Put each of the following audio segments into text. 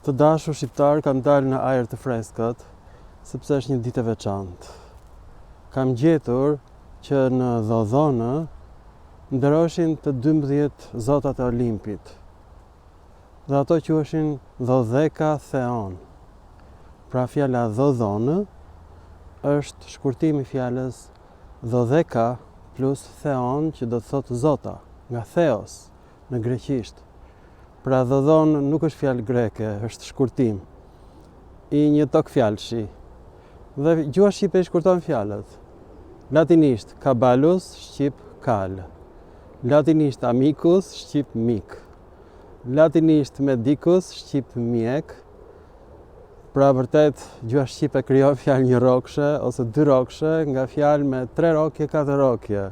Të dashur shqiptar kanë dalë në ajër të freskët, sepse është një ditë e veçantë. Kam gjetur që në Dhodhonë nderoshin të 12 zotat e Olimpit. Dhe ato quheshin Dhodheka Theon. Pra fjala Dhodhonë është shkurtimi i fjalës Dhodheka plus Theon, që do të thotë zota, nga Theos në greqisht. Pra Dhodhonë nuk është fjalë greke, është shkurtim i një tok fjalëshi. Dhe gjuha shqipe i shkurton fjalët. Latinisht kabalus, shqip kal. Latinisht amicus, shqip mik. Latinisht medicus, shqip mjek. Pra vërtet gjuha shqipe krijon fjalë një rrokshe ose dy rrokshe nga fjalë me 3 rrokje, 4 rrokje.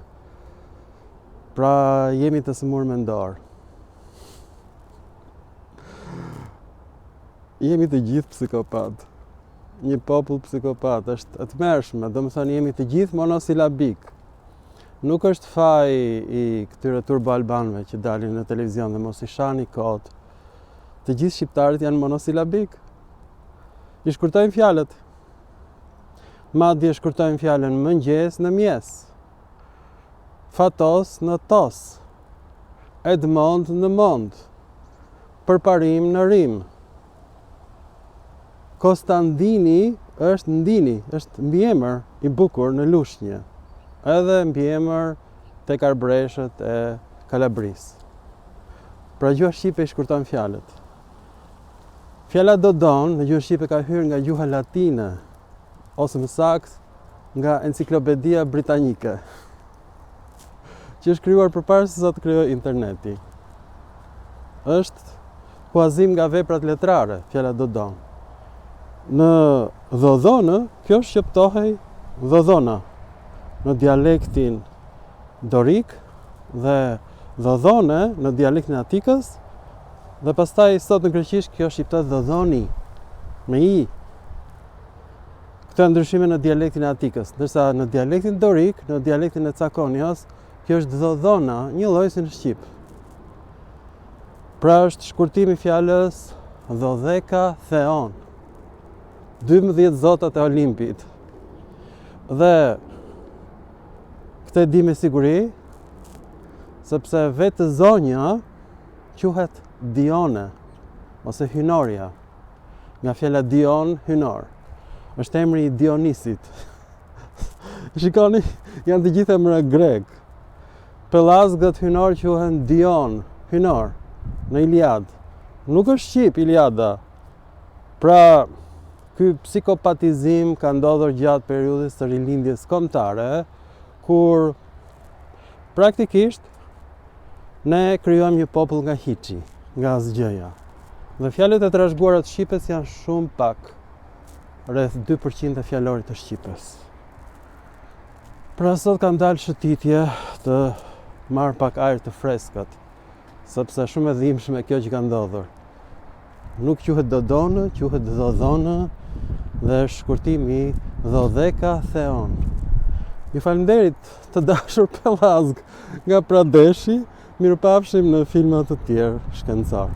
Pra jemi të sëmur mendor. Jemi të gjithë psikopat. Një popull psikopat, është e tmerrshme, domethënë jemi të gjithë monosilabik. Nuk është faj i këtyre turbo-albanëve që dalin në televizion dhe mos i shani kot. Të gjithë shqiptarët janë monosilabik. I shkurtojnë fjalët. Madje shkurtojnë fjalën mëngjes në mjes. Fatos në tos. Edmond në mond. Përparim në rim. Konstantini është ndini, është mbiemër i bukur në Lushnjë, edhe mbiemër tek arbreshët e Kalabrisë. Pra gjuha shqipe i shkurton fjalët. Fjala Dodon në gjuhën shqipe ka hyrë nga gjuha latine, ose më saktë nga Enciklopedia Britanike, që është krijuar përpara se sa të krijojë interneti. Është huazim nga veprat letrare, fjala Dodon. Në Dhodhonë, kjo shqiptohej Dhodhona në dialektin dorik dhe Dhodhone në dialektin atikës, dhe pastaj sot në greqisht kjo shqiptohet Dhodhoni me i. Këto janë ndryshime në dialektin atikës, ndërsa në dialektin dorik, në dialektin e Cakonios, kjo është Dhodhona, një lloj si në shqip. Pra është shkurtimi i fjalës Dhodheka Theon. 12 zotat e Olimpit. Dhe këtë e di me siguri, sepse vetë zonja quhet Dione ose Hynoria, nga fjala Dion, hynor. Është emri i Dionisit. Shikoni, janë të gjitha emra grek. Pellazgët hynor quhen Dion, hynor, në Iliad. Nuk është shqip Iliada. Pra ky psikopatizim ka ndodhur gjatë periudhës së rilindjes kombëtare, kur praktikisht ne krijojmë një popull nga hiçi, nga asgjëja. Dhe fjalët e trashëguara të shqipes janë shumë pak, rreth 2% e fjalorit të shqipes. Pra sot kam dalë shëtitje të marr pak ajër të freskët, sepse shumë e dhimbshme kjo që ka ndodhur. Nuk quhet Dodone, quhet Dhodhonë dhe është shkurtimi Dhodheka Theon. Ju falenderit të dashur Pellazg nga Pradeshi, mirupafshim në filma të tjerë shkencor.